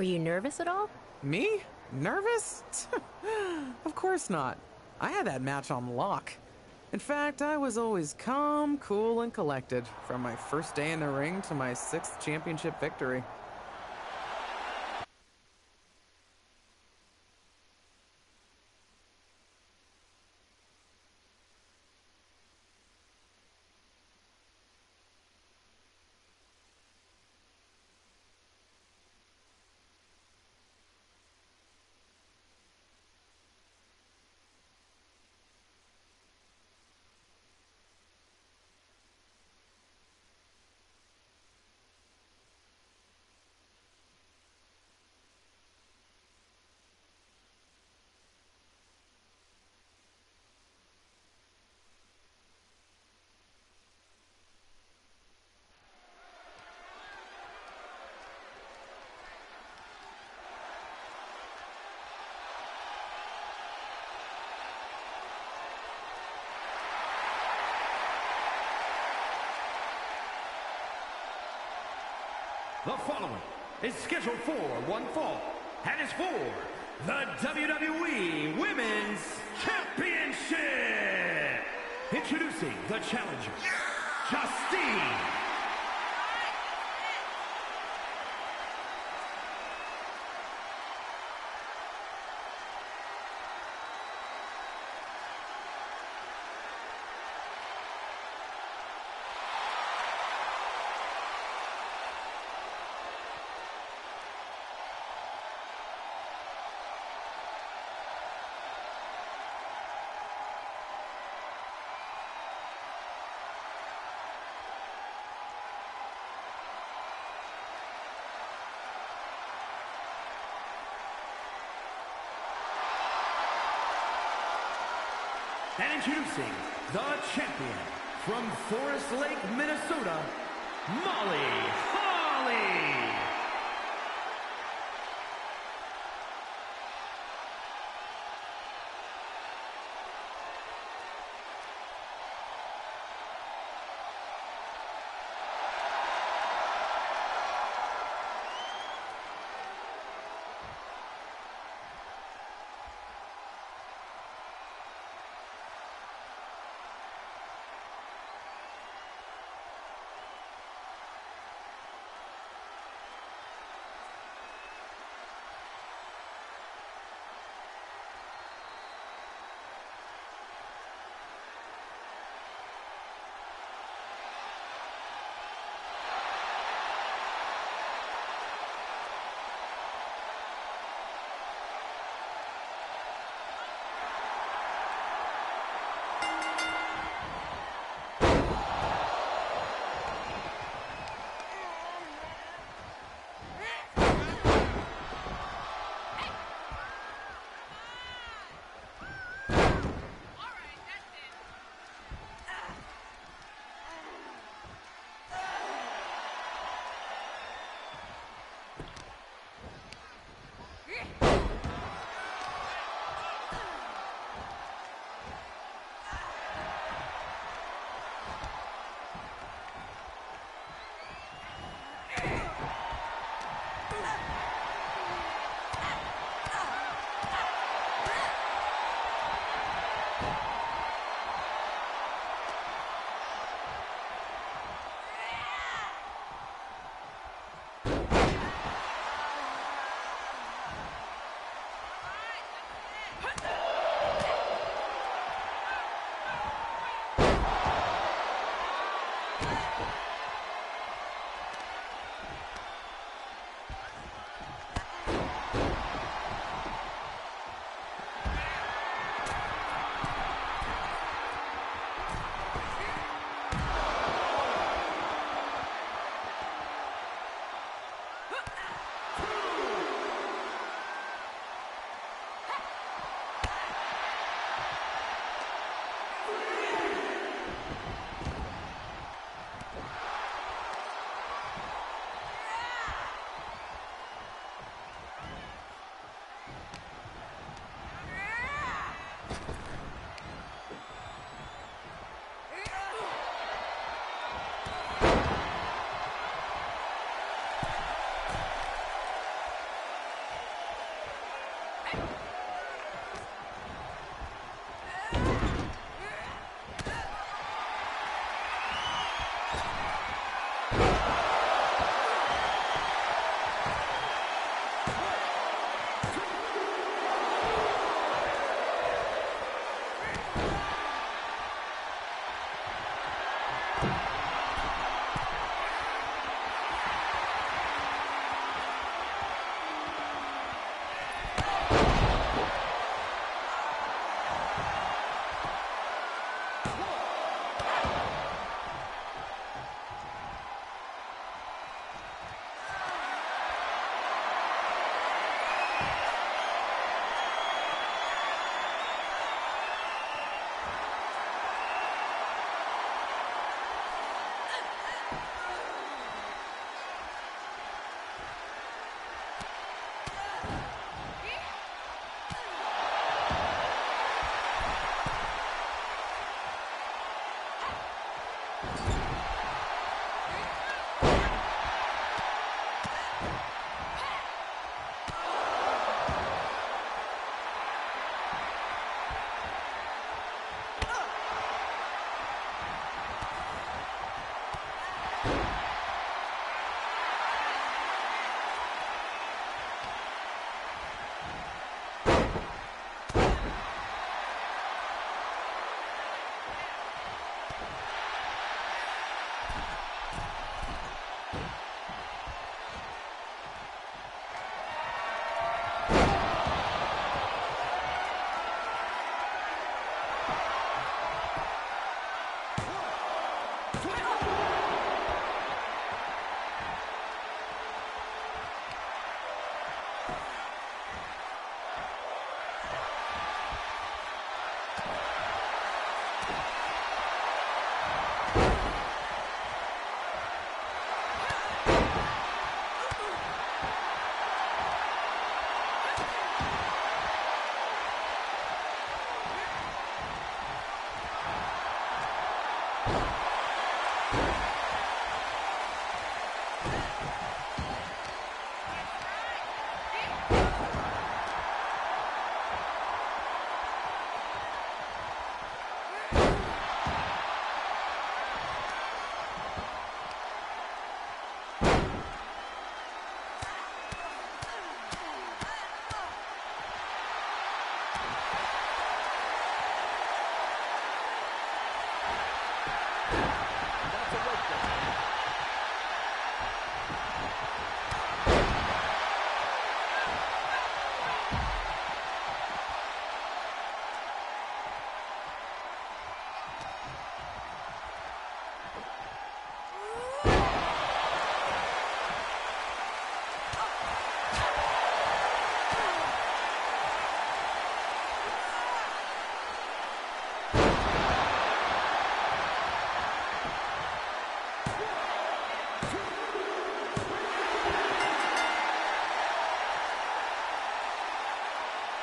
Were you nervous at all? Me? Nervous? Of course not. I had that match on lock. In fact, I was always calm, cool, and collected, from my first day in the ring to my 6th championship victory. The following is scheduled for one fall and is for the WWE Women's Championship. Introducing the challenger, Justine. And introducing the champion from Forest Lake, Minnesota, Molly Holly.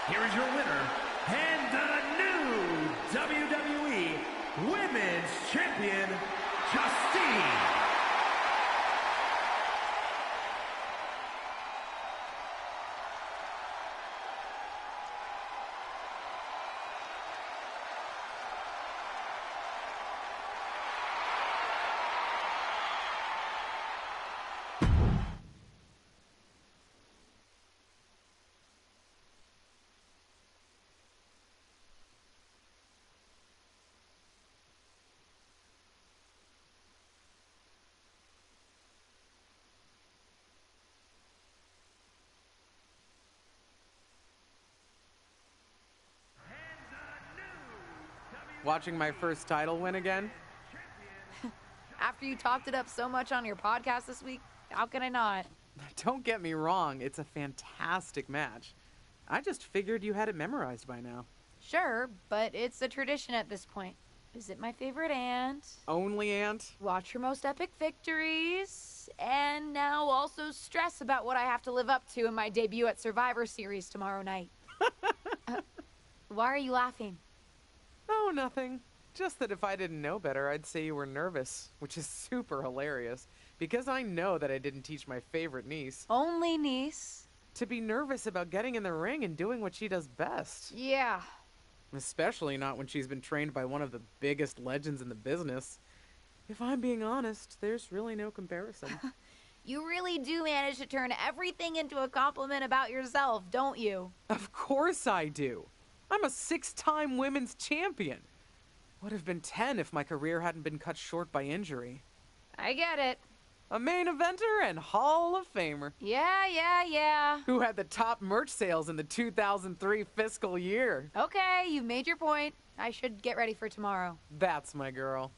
Here is your winner, and the new WWE Women's Champion, Justine. Watching my first title win again? After you talked it up so much on your podcast this week, how can I not? Don't get me wrong, it's a fantastic match. I just figured you had it memorized by now. Sure, but it's a tradition at this point. Visit my favorite aunt. Only aunt? Watch her most epic victories. And now also stress about what I have to live up to in my debut at Survivor Series tomorrow night. Why are you laughing? Oh, nothing. Just that if I didn't know better, I'd say you were nervous, which is super hilarious, because I know that I didn't teach my favorite niece Only niece. to be nervous about getting in the ring and doing what she does best. Yeah. Especially not when she's been trained by one of the biggest legends in the business. If I'm being honest, there's really no comparison. You really do manage to turn everything into a compliment about yourself, don't you? Of course I do. I'm a 6-time women's champion. Would have been 10 if my career hadn't been cut short by injury. I get it. A main eventer and Hall of Famer. Yeah. Who had the top merch sales in the 2003 fiscal year. Okay, you've made your point. I should get ready for tomorrow. That's my girl.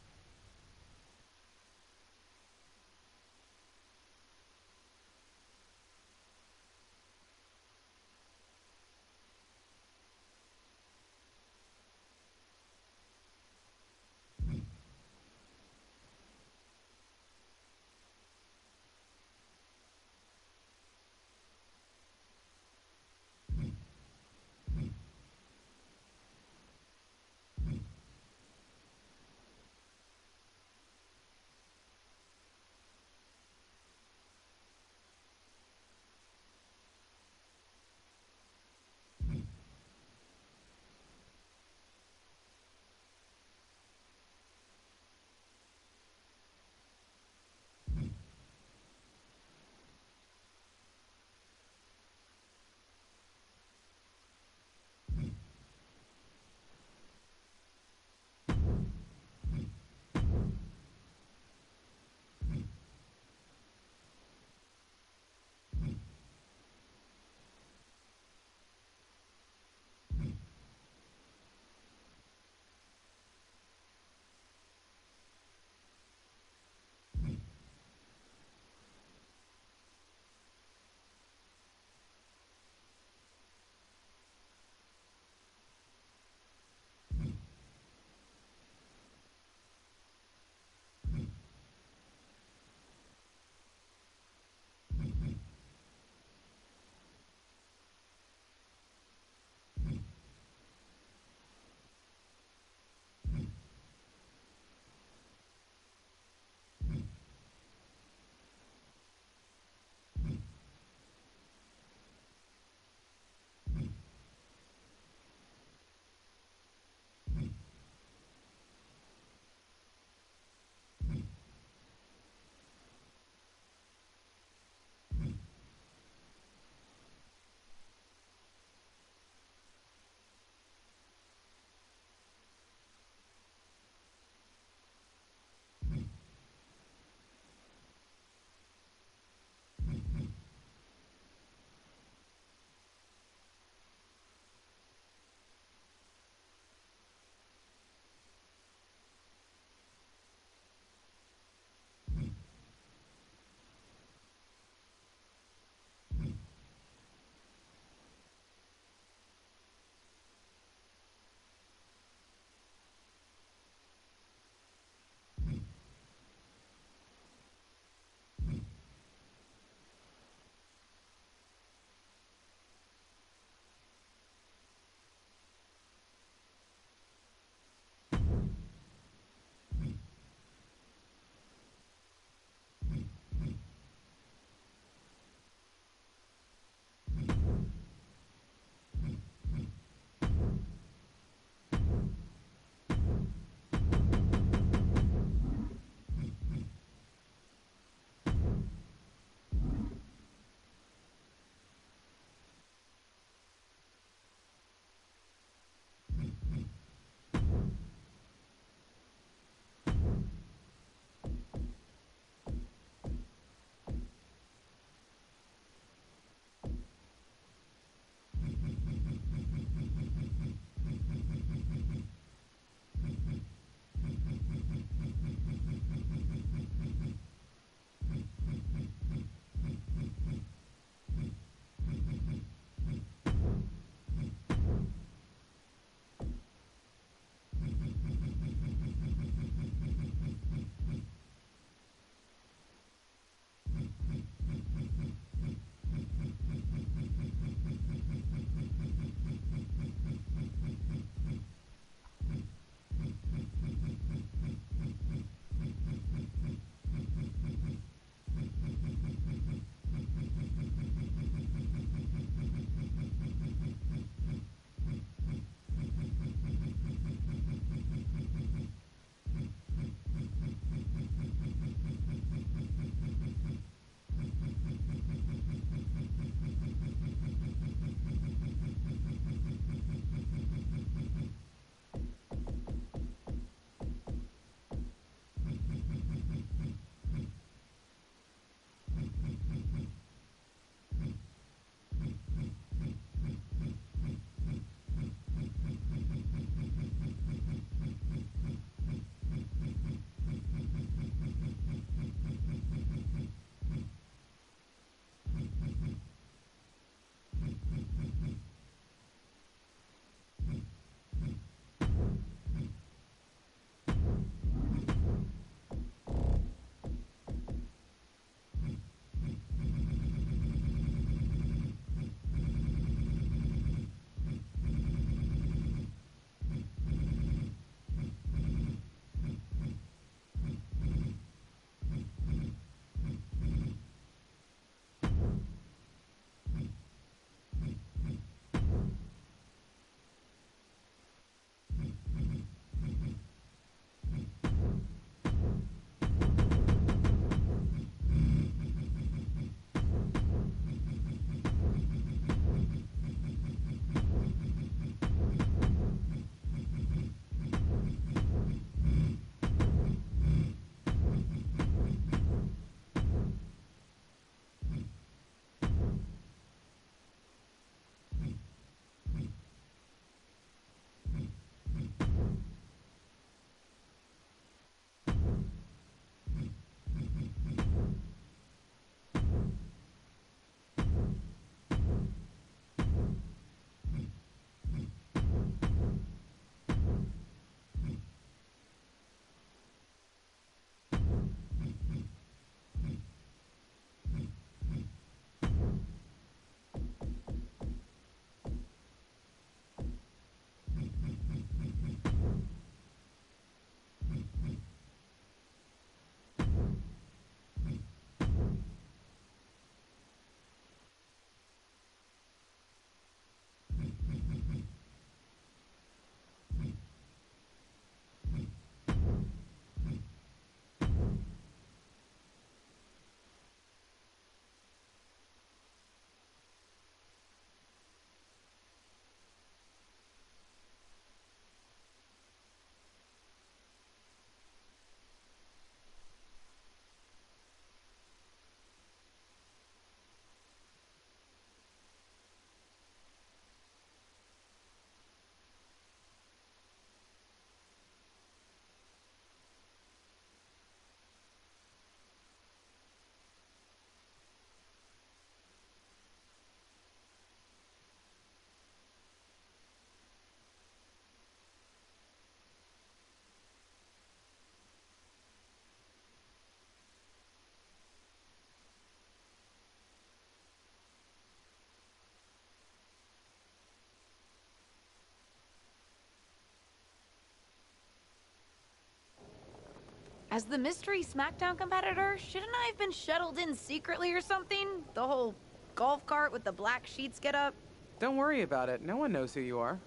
As the mystery SmackDown competitor, shouldn't I have been shuttled in secretly or something? The whole golf cart with the black sheets get up? Don't worry about it. No one knows who you are.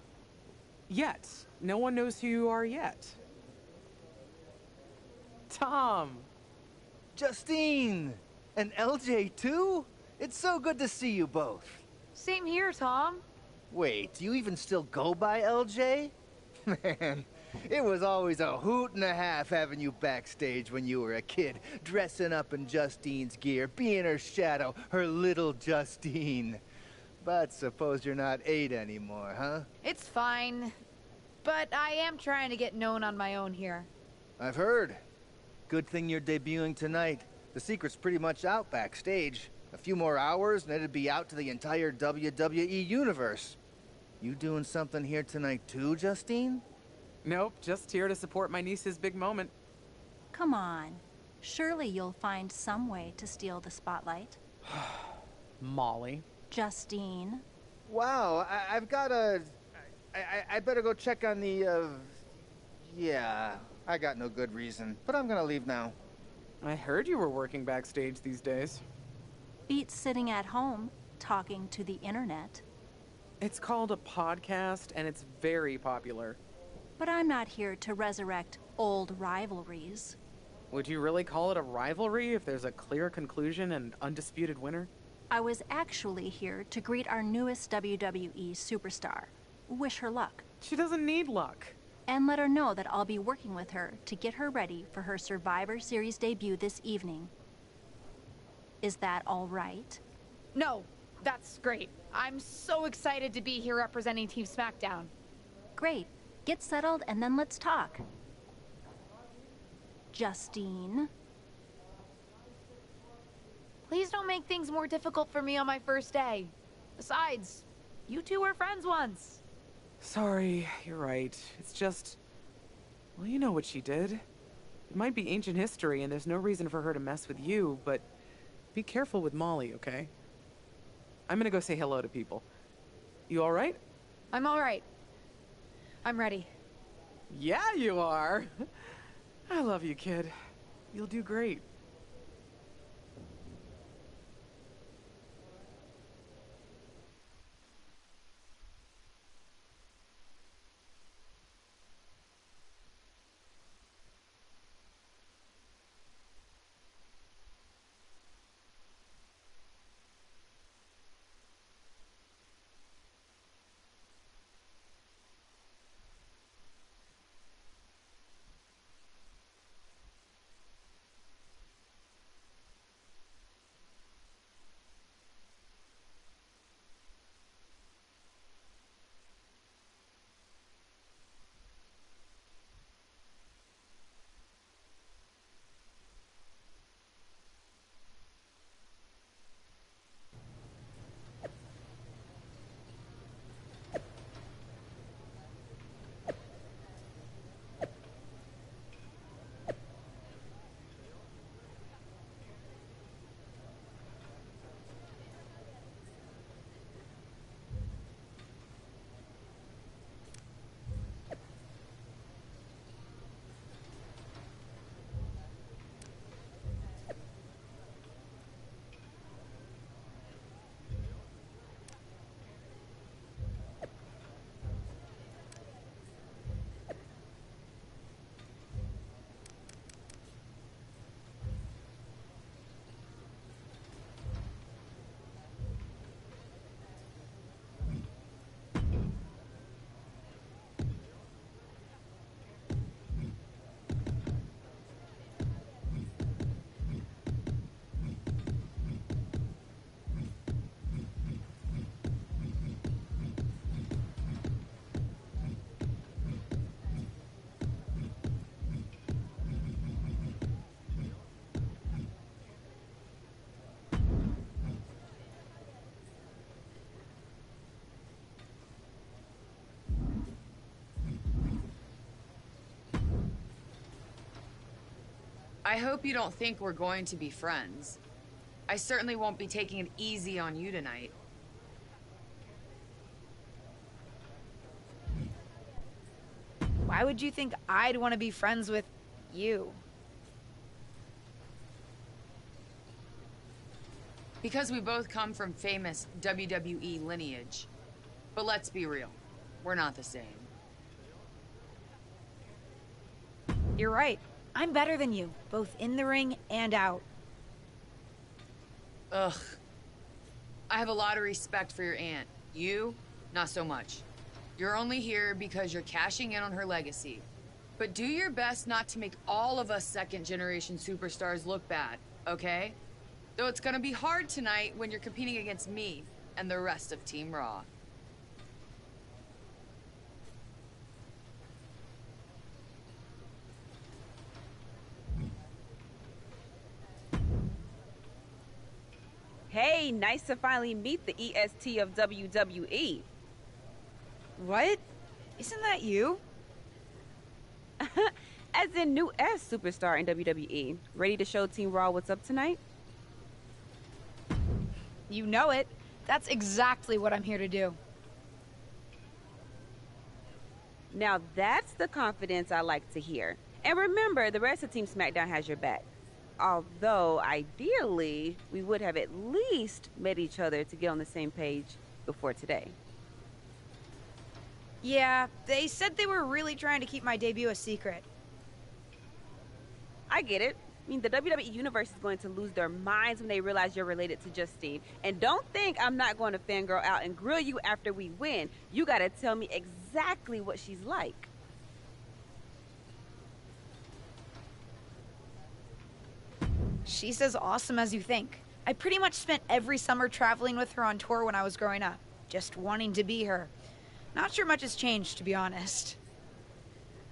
Yet. No one knows who you are yet. Tom! Justine! And LJ too? It's so good to see you both. Same here, Tom. Wait, do you even still go by LJ? Man, it was always a hoot and a half having you backstage when you were a kid, dressing up in Justine's gear, being her shadow, her little Justine. But suppose you're not 8 anymore, huh? It's fine. But I am trying to get known on my own here. I've heard. Good thing you're debuting tonight. The secret's pretty much out backstage. A few more hours and it'd be out to the entire WWE universe. You doing something here tonight too, Justine? Nope, just here to support my niece's big moment. Come on. Surely you'll find some way to steal the spotlight. Molly. Justine. Wow, I've got a... I better go check on the, Yeah, I got no good reason, but I'm gonna leave now. I heard you were working backstage these days. Beats sitting at home, talking to the internet. It's called a podcast, and it's very popular. But I'm not here to resurrect old rivalries. Would you really call it a rivalry if there's a clear conclusion and undisputed winner? I was actually here to greet our newest WWE superstar. Wish her luck. She doesn't need luck. And let her know that I'll be working with her to get her ready for her Survivor Series debut this evening. Is that all right? No, that's great. I'm so excited to be here representing Team SmackDown. Great. Get settled and then let's talk. Justine. Please don't make things more difficult for me on my first day. Besides, you two were friends once. Sorry, you're right. It's just... Well, you know what she did. It might be ancient history and there's no reason for her to mess with you, but be careful with Molly, okay? I'm gonna go say hello to people. You alright? I'm alright. I'm ready. Yeah, you are! I love you, kid. You'll do great. I hope you don't think we're going to be friends. I certainly won't be taking it easy on you tonight. Why would you think I'd want to be friends with you? Because we both come from famous WWE lineage. But let's be real, we're not the same. You're right. I'm better than you, both in the ring and out. Ugh. I have a lot of respect for your aunt. You, not so much. You're only here because you're cashing in on her legacy. But do your best not to make all of us second-generation superstars look bad, okay? Though it's gonna be hard tonight when you're competing against me and the rest of Team Raw. Hey, nice to finally meet the EST of WWE. What? Isn't that you? As in new S superstar in WWE. Ready to show Team Raw what's up tonight? You know it. That's exactly what I'm here to do. Now that's the confidence I like to hear. And remember, the rest of Team SmackDown has your back. Although, ideally, we would have at least met each other to get on the same page before today. Yeah, they said they were really trying to keep my debut a secret. I get it. I mean, the WWE Universe is going to lose their minds when they realize you're related to Justine. And don't think I'm not going to fangirl out and grill you after we win. You gotta tell me exactly what she's like. She's as awesome as you think. I pretty much spent every summer traveling with her on tour when I was growing up, just wanting to be her. Not sure much has changed, to be honest.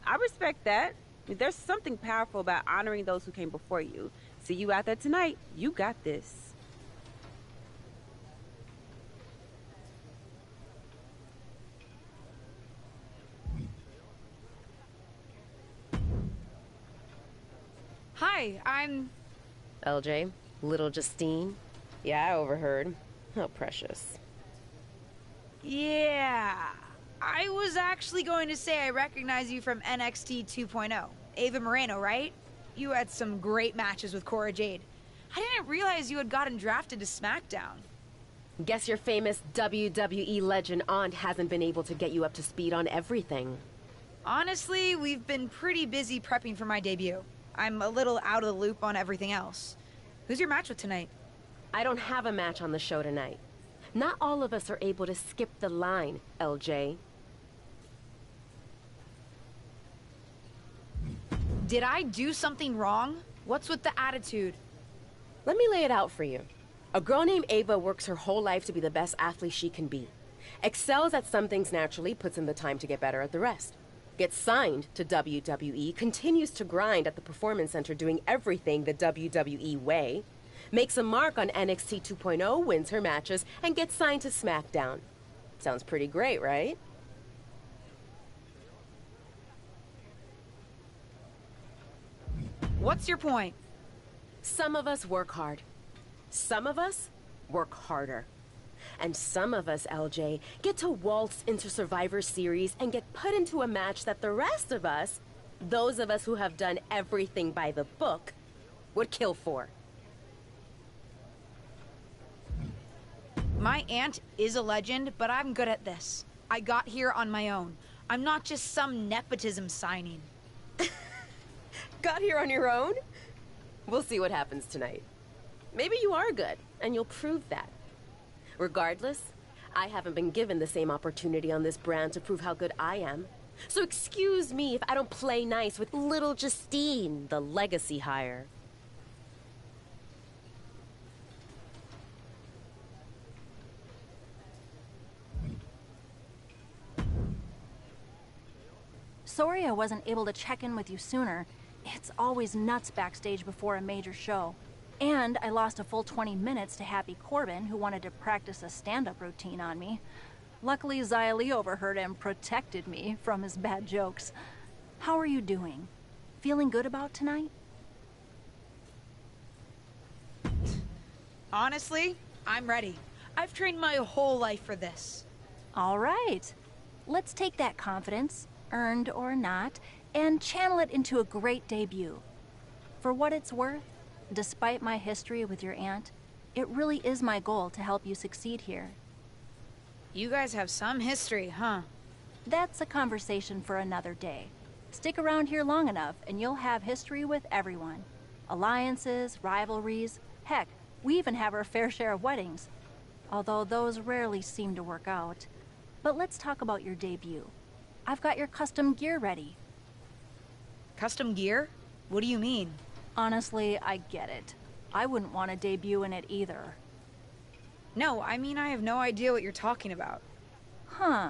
I respect that. I mean, there's something powerful about honoring those who came before you. See you out there tonight. You got this. Hi, I'm... LJ, little Justine. Yeah, I overheard. How precious. Yeah... I was actually going to say I recognize you from NXT 2.0. Ava Moreno, right? You had some great matches with Cora Jade. I didn't realize you had gotten drafted to SmackDown. Guess your famous WWE legend aunt hasn't been able to get you up to speed on everything. Honestly, we've been pretty busy prepping for my debut. I'm a little out of the loop on everything else. Who's your match with tonight? I don't have a match on the show tonight. Not all of us are able to skip the line, LJ. Did I do something wrong? What's with the attitude? Let me lay it out for you. A girl named Ava works her whole life to be the best athlete she can be. Excels at some things naturally, puts in the time to get better at the rest. Gets signed to WWE, continues to grind at the Performance Center doing everything the WWE way. Makes a mark on NXT 2.0, wins her matches, and gets signed to SmackDown. Sounds pretty great, right? What's your point? Some of us work hard. Some of us work harder. And some of us, LJ, get to waltz into Survivor Series and get put into a match that the rest of us, those of us who have done everything by the book, would kill for. My aunt is a legend, but I'm good at this. I got here on my own. I'm not just some nepotism signing. Got here on your own? We'll see what happens tonight. Maybe you are good, and you'll prove that. Regardless, I haven't been given the same opportunity on this brand to prove how good I am. So excuse me if I don't play nice with little Justine, the legacy hire. Sorry I wasn't able to check in with you sooner. It's always nuts backstage before a major show. And I lost a full 20 minutes to Happy Corbin, who wanted to practice a stand-up routine on me. Luckily, Xia Li overheard and protected me from his bad jokes. How are you doing? Feeling good about tonight? Honestly, I'm ready. I've trained my whole life for this. All right. Let's take that confidence, earned or not, and channel it into a great debut. For what it's worth, despite my history with your aunt, It really is my goal to help you succeed here. You guys have some history, huh? That's a conversation for another day. Stick around here long enough and you'll have history with everyone. Alliances, rivalries, heck, we even have our fair share of weddings. Although those rarely seem to work out. But let's talk about your debut. I've got your custom gear ready. Custom gear? What do you mean? Honestly, I get it. I wouldn't want to debut in it either. No, I mean I have no idea what you're talking about. Huh.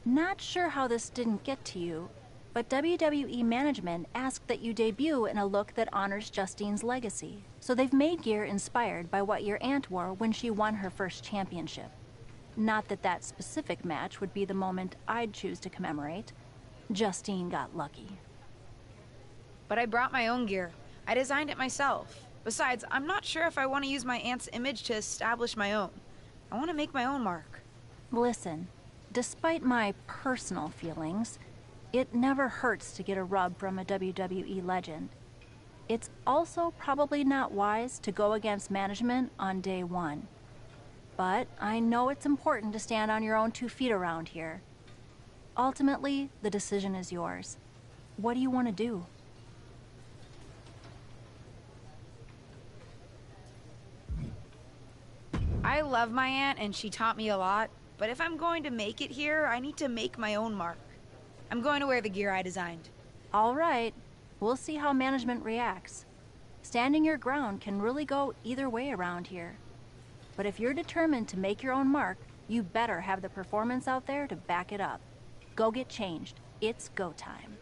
Not sure how this didn't get to you, but WWE management asked that you debut in a look that honors Justine's legacy. So they've made gear inspired by what your aunt wore when she won her first championship. Not that that specific match would be the moment I'd choose to commemorate. Justine got lucky. But I brought my own gear. I designed it myself. Besides, I'm not sure if I want to use my aunt's image to establish my own. I want to make my own mark. Listen, despite my personal feelings, it never hurts to get a rub from a WWE legend. It's also probably not wise to go against management on day one. But I know it's important to stand on your own 2 feet around here. Ultimately, the decision is yours. What do you want to do? I love my aunt and she taught me a lot, but if I'm going to make it here, I need to make my own mark. I'm going to wear the gear I designed. All right. We'll see how management reacts. Standing your ground can really go either way around here. But if you're determined to make your own mark, you better have the performance out there to back it up. Go get changed. It's go time.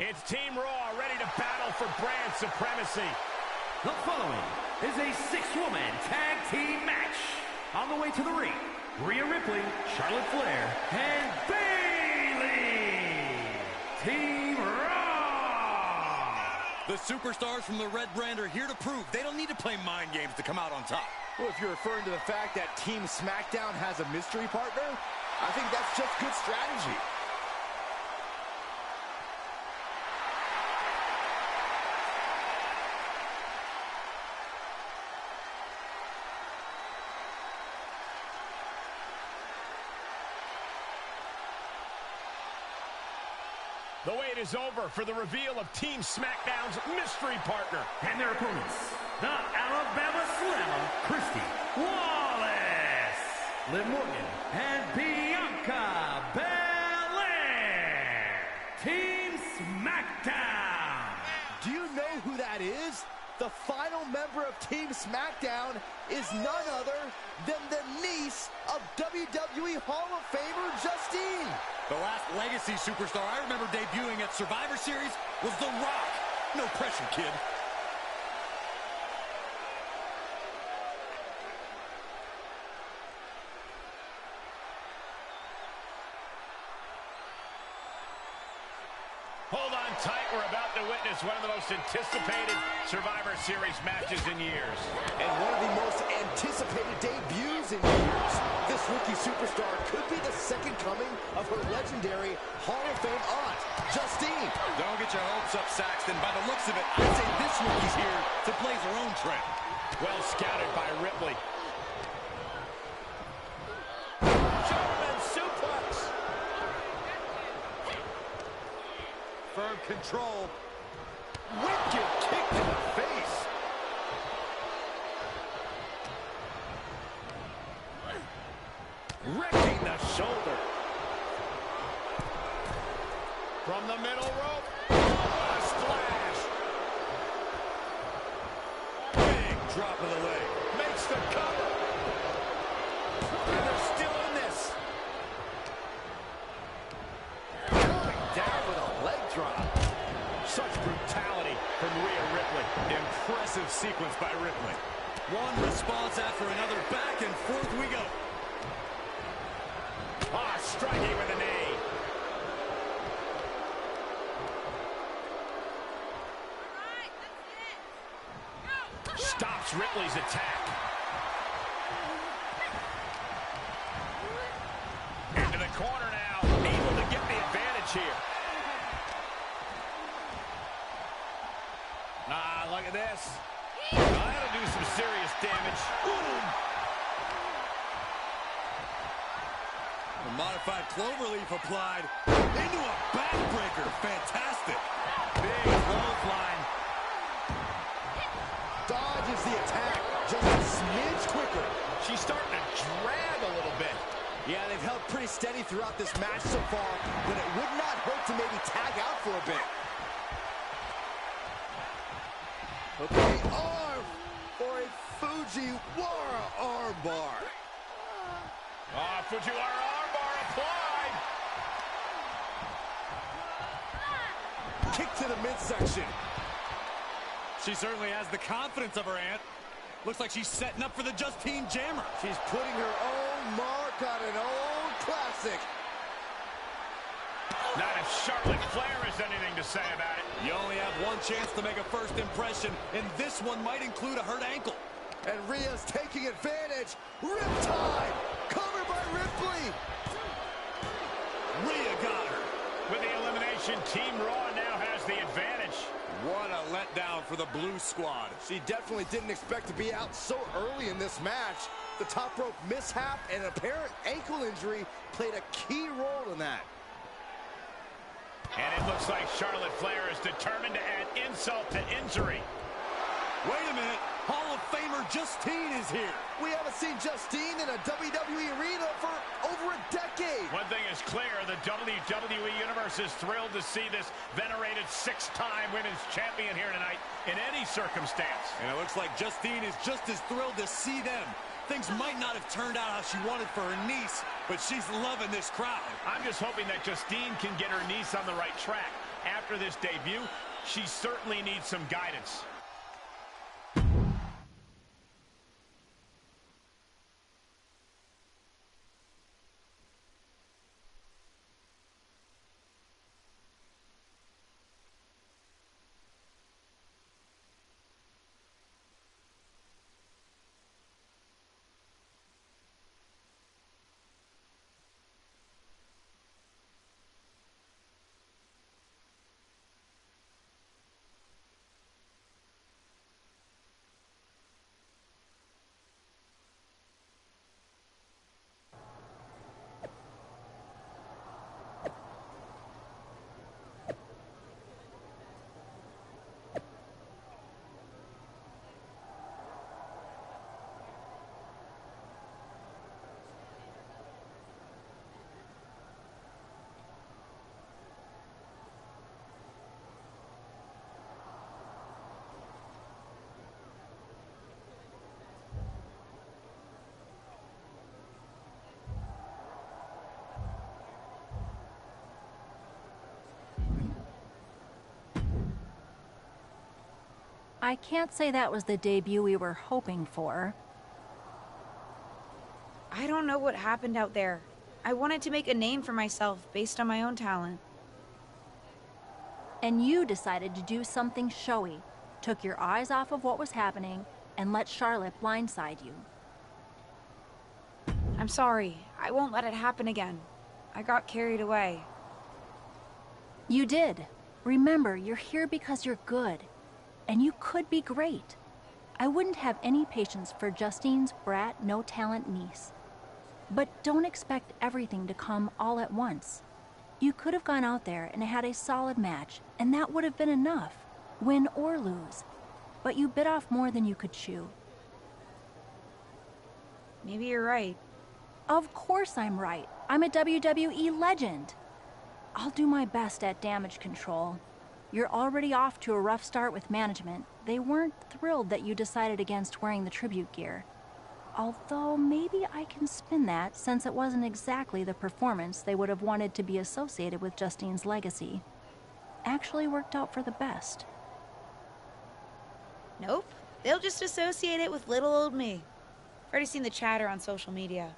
It's Team Raw ready to battle for brand supremacy. The following is a 6-woman tag team match. On the way to the ring, Rhea Ripley, Charlotte Flair, and Bayley. Team Raw. The superstars from the Red Brand are here to prove they don't need to play mind games to come out on top. Well, if you're referring to the fact that Team SmackDown has a mystery partner, I think that's just good strategy. The wait is over for the reveal of Team SmackDown's mystery partner. And their opponents, the Alabama Slammer, Christy Wallace, Liv Morgan, and Bianca Belair. Team SmackDown. Do you know who that is? The final member of Team SmackDown is none other than the niece of WWE Hall of Famer Justine. The last legacy superstar I remember debuting at Survivor Series was The Rock. No pressure, kid. Hold on tight. We're about to witness one of the most anticipated Survivor Series matches in years. And one of the most anticipated debuts in years. This rookie superstar could be the second coming of her legendary Hall of Fame aunt, Justine. Don't get your hopes up, Saxton. By the looks of it, I'd say this rookie's here to blaze her own trail. Well scouted by Ripley. German suplex. firm control. Wicked kick to the face. Wrecking the shoulder. From the middle rope. Oh, a splash. Big drop of the leg. Makes the cover. And they're still in this. Coming down with a leg drop. Such brutality from Rhea Ripley. Impressive sequence by Ripley. One response after another. Back and forth we go. Ah, striking with a knee. Stops Ripley's attack. Into the corner now. Able to get the advantage here. Ah, look at this. That'll do some serious damage. Ooh. A modified cloverleaf applied. Into a backbreaker. Fantastic. Big clothesline. Dodges the attack just a smidge quicker. She's starting to drag a little bit. Yeah, they've held pretty steady throughout this match so far, but it would not hurt to maybe tag out for a bit. Okay, arm for a Fujiwara armbar. Ah, Fujiwara armbar applied. Kick to the midsection. She certainly has the confidence of her aunt. Looks like she's setting up for the Justine Jammer. She's putting her own mark on an old classic. Not if Charlotte Flair has anything to say about it. You only have one chance to make a first impression, and this one might include a hurt ankle. And Rhea's taking advantage. Riptide! Covered by Ripley! Rhea got her. With the elimination, Team Raw now has the advantage. What a letdown for the Blue Squad. She definitely didn't expect to be out so early in this match. The top rope mishap and an apparent ankle injury played a key role in that. And it looks like Charlotte Flair is determined to add insult to injury. Wait a minute. Hall of Famer Justine is here. We haven't seen Justine in a WWE arena for over a decade. One thing is clear, the WWE Universe is thrilled to see this venerated six-time women's champion here tonight in any circumstance. And it looks like Justine is just as thrilled to see them. Things might not have turned out how she wanted for her niece, but she's loving this crowd. I'm just hoping that Justine can get her niece on the right track. After this debut, she certainly needs some guidance. I can't say that was the debut we were hoping for. I don't know what happened out there. I wanted to make a name for myself based on my own talent. And you decided to do something showy, took your eyes off of what was happening, and let Charlotte blindside you. I'm sorry. I won't let it happen again. I got carried away. You did. Remember, you're here because you're good. And you could be great. I wouldn't have any patience for Justine's brat, no-talent niece. But don't expect everything to come all at once. You could have gone out there and had a solid match, and that would have been enough, win or lose. But you bit off more than you could chew. Maybe you're right. Of course I'm right. I'm a WWE legend. I'll do my best at damage control. You're already off to a rough start with management. They weren't thrilled that you decided against wearing the tribute gear. Although maybe I can spin that, since it wasn't exactly the performance they would have wanted to be associated with Justine's legacy. Actually worked out for the best. Nope. They'll just associate it with little old me. I've already seen the chatter on social media.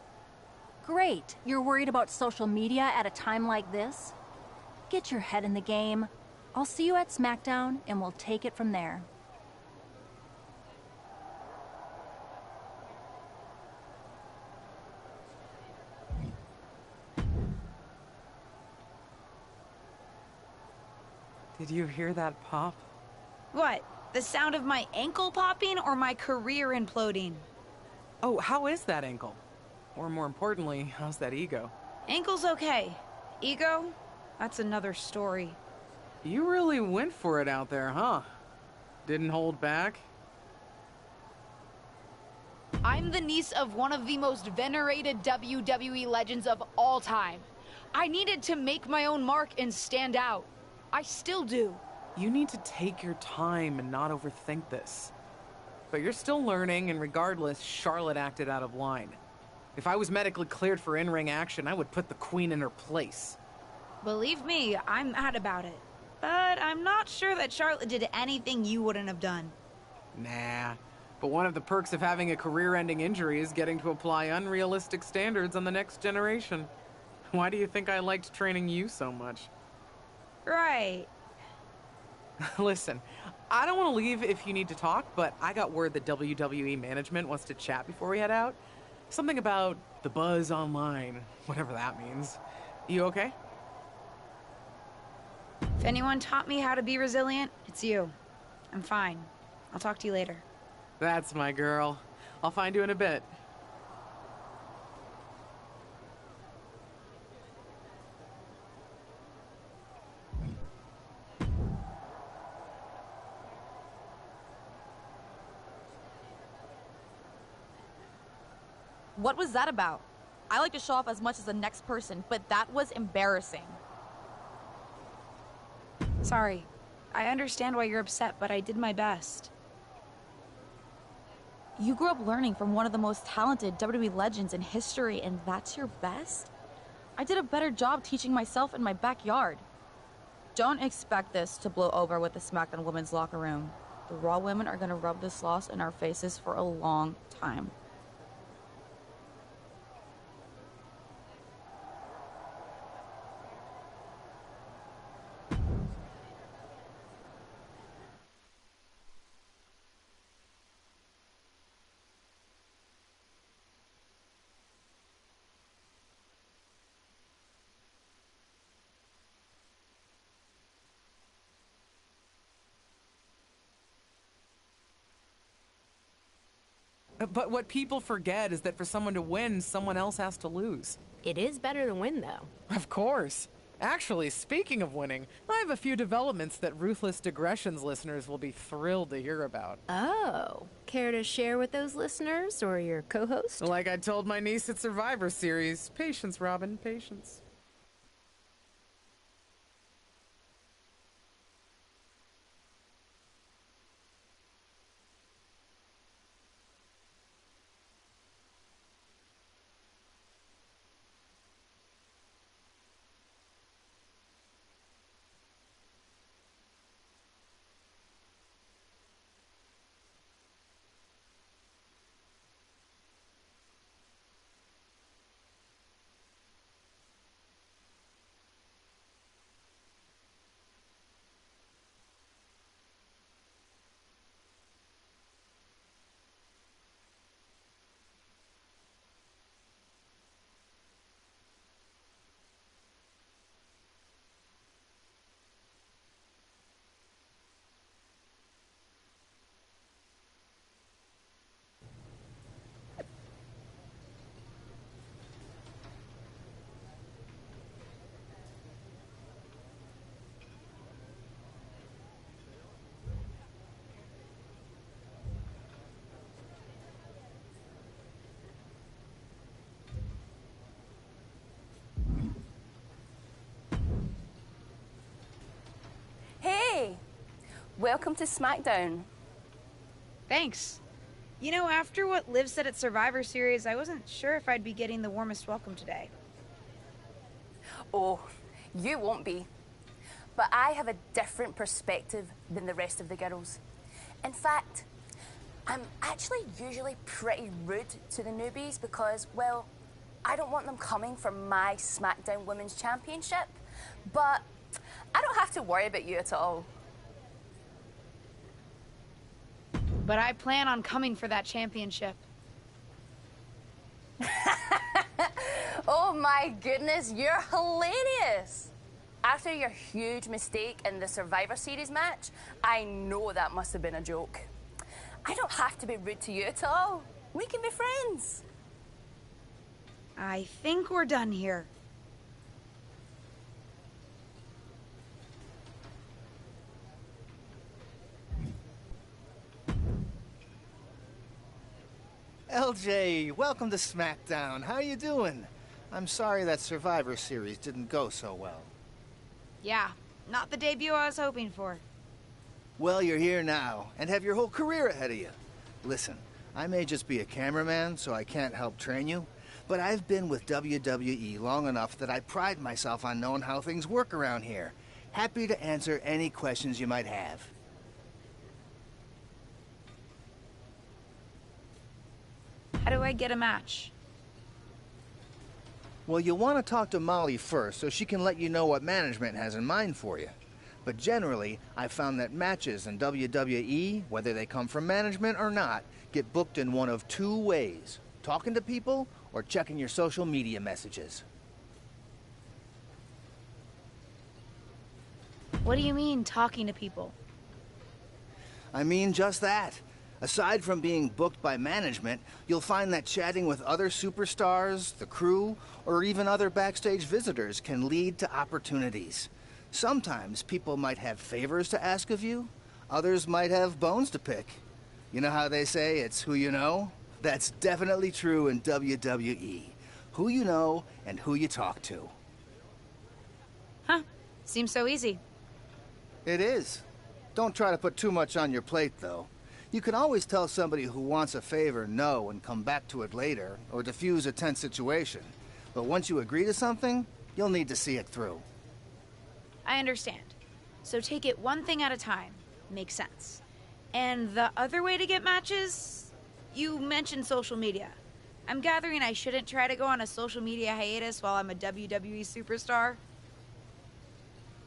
Great. You're worried about social media at a time like this? Get your head in the game. I'll see you at SmackDown, and we'll take it from there. Did you hear that pop? What? The sound of my ankle popping or my career imploding? Oh, how is that ankle? Or more importantly, how's that ego? Ankle's okay. Ego? That's another story. You really went for it out there, huh? Didn't hold back? I'm the niece of one of the most venerated WWE legends of all time. I needed to make my own mark and stand out. I still do. You need to take your time and not overthink this. But you're still learning, and regardless, Charlotte acted out of line. If I was medically cleared for in-ring action, I would put the Queen in her place. Believe me, I'm mad about it. But I'm not sure that Charlotte did anything you wouldn't have done. Nah. But one of the perks of having a career-ending injury is getting to apply unrealistic standards on the next generation. Why do you think I liked training you so much? Right. Listen, I don't want to leave if you need to talk, but I got word that WWE management wants to chat before we head out. Something about the buzz online, whatever that means. You okay? If anyone taught me how to be resilient, it's you. I'm fine. I'll talk to you later. That's my girl. I'll find you in a bit. What was that about? I like to show off as much as the next person, but that was embarrassing. Sorry. I understand why you're upset, but I did my best. You grew up learning from one of the most talented WWE legends in history, and that's your best? I did a better job teaching myself in my backyard. Don't expect this to blow over with the SmackDown women's locker room. The Raw women are going to rub this loss in our faces for a long time. But what people forget is that for someone to win, someone else has to lose. It is better to win, though. Of course. Actually, speaking of winning, I have a few developments that Ruthless Digressions listeners will be thrilled to hear about. Oh, care to share with those listeners or your co-host? Like I told my niece at Survivor Series, patience, Robin, patience. Welcome to SmackDown. Thanks. You know, after what Liv said at Survivor Series, I wasn't sure if I'd be getting the warmest welcome today. Oh, you won't be. But I have a different perspective than the rest of the girls. In fact, I'm actually usually pretty rude to the newbies because, well, I don't want them coming for my SmackDown Women's Championship. But I don't have to worry about you at all. But I plan on coming for that championship. Oh my goodness, you're hilarious! After your huge mistake in the Survivor Series match, I know that must have been a joke. I don't have to be rude to you at all. We can be friends. I think we're done here. LJ, welcome to SmackDown. How you doing? I'm sorry that Survivor Series didn't go so well. Yeah, not the debut I was hoping for. Well, you're here now, and have your whole career ahead of you. Listen, I may just be a cameraman, so I can't help train you, but I've been with WWE long enough that I pride myself on knowing how things work around here. Happy to answer any questions you might have. How do I get a match? Well, you'll want to talk to Molly first so she can let you know what management has in mind for you. But generally, I've found that matches in WWE, whether they come from management or not, get booked in one of two ways: talking to people or checking your social media messages. What do you mean, talking to people? I mean just that. Aside from being booked by management, you'll find that chatting with other superstars, the crew, or even other backstage visitors can lead to opportunities. Sometimes people might have favors to ask of you, others might have bones to pick. You know how they say it's who you know? That's definitely true in WWE. Who you know and who you talk to. Huh, seems so easy. It is. Don't try to put too much on your plate, though. You can always tell somebody who wants a favor no and come back to it later, or diffuse a tense situation. But once you agree to something, you'll need to see it through. I understand. So take it one thing at a time. Makes sense. And the other way to get matches? You mentioned social media. I'm gathering I shouldn't try to go on a social media hiatus while I'm a WWE superstar?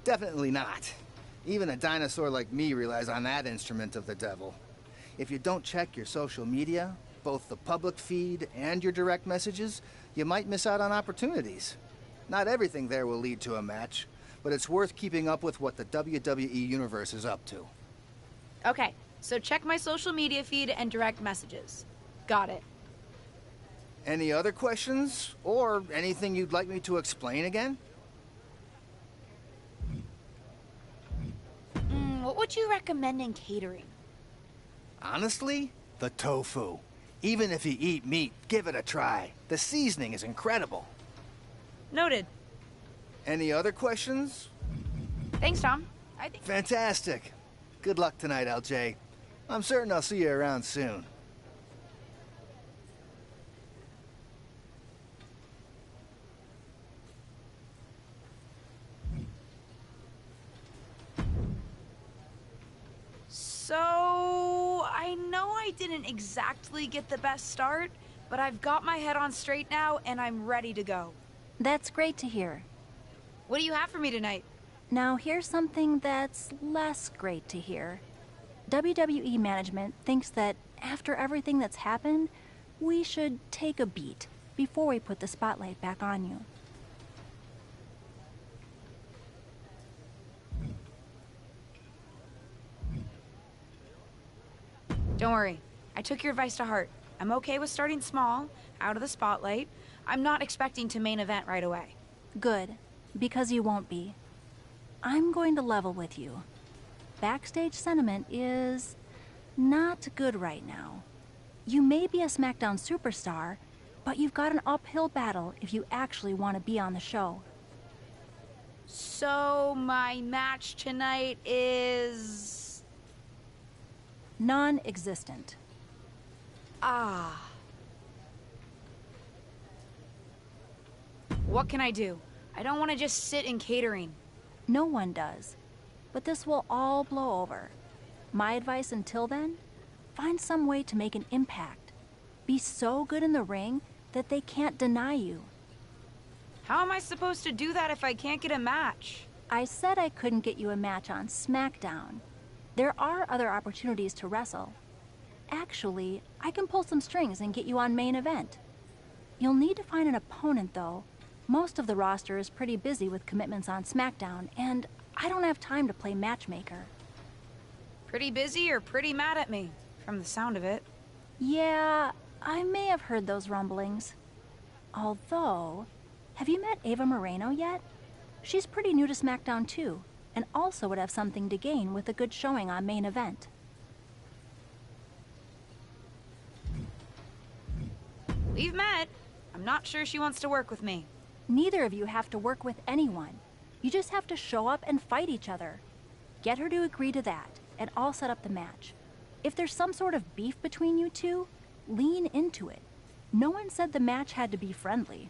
Definitely not. Even a dinosaur like me relies on that instrument of the devil. If you don't check your social media, both the public feed and your direct messages, you might miss out on opportunities. Not everything there will lead to a match, but it's worth keeping up with what the WWE Universe is up to. Okay, so check my social media feed and direct messages. Got it. Any other questions? Or anything you'd like me to explain again? What would you recommend in catering? Honestly, the tofu. Even if you eat meat, give it a try. The seasoning is incredible. Noted. Any other questions? Thanks, Tom. Fantastic. Good luck tonight, LJ. I'm certain I'll see you around soon. So, I know I didn't exactly get the best start, but I've got my head on straight now and I'm ready to go. That's great to hear. What do you have for me tonight? Now here's something that's less great to hear. WWE management thinks that after everything that's happened, we should take a beat before we put the spotlight back on you. Don't worry. I took your advice to heart. I'm okay with starting small, out of the spotlight. I'm not expecting to main event right away. Good, because you won't be. I'm going to level with you. Backstage sentiment is not good right now. You may be a SmackDown superstar, but you've got an uphill battle if you actually want to be on the show. So, my match tonight is Non-existent. Ah. What can I do? I don't want to just sit in catering. No one does. But this will all blow over. My advice until then? Find some way to make an impact. Be so good in the ring that they can't deny you. How am I supposed to do that if I can't get a match? I said I couldn't get you a match on SmackDown. There are other opportunities to wrestle. Actually, I can pull some strings and get you on main event. You'll need to find an opponent, though. Most of the roster is pretty busy with commitments on SmackDown, and I don't have time to play matchmaker. Pretty busy or pretty mad at me, from the sound of it. Yeah, I may have heard those rumblings. Although, have you met Ava Moreno yet? She's pretty new to SmackDown too, and also would have something to gain with a good showing on main event. We've met. I'm not sure she wants to work with me. Neither of you have to work with anyone. You just have to show up and fight each other. Get her to agree to that, and I'll set up the match. If there's some sort of beef between you two, lean into it. No one said the match had to be friendly.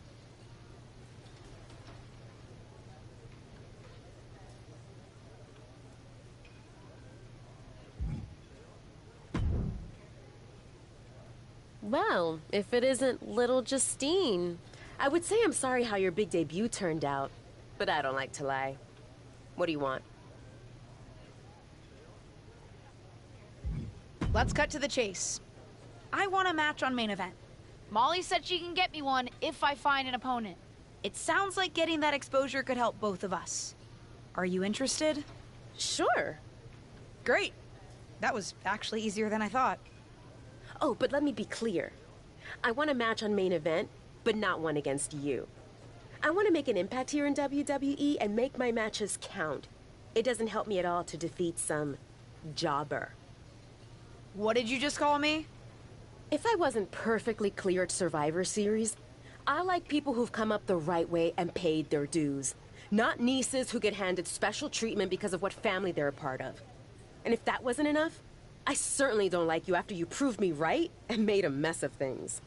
Well, if it isn't little Justine, I would say I'm sorry how your big debut turned out, but I don't like to lie. What do you want? Let's cut to the chase. I want a match on main event. Molly said she can get me one if I find an opponent. It sounds like getting that exposure could help both of us. Are you interested? Sure. Great. That was actually easier than I thought. Oh, but let me be clear. I want a match on main event, but not one against you. I want to make an impact here in WWE and make my matches count. It doesn't help me at all to defeat some jobber. What did you just call me? If I wasn't perfectly clear at Survivor Series, I like people who've come up the right way and paid their dues. Not nieces who get handed special treatment because of what family they're a part of. And if that wasn't enough, I certainly don't like you after you proved me right and made a mess of things.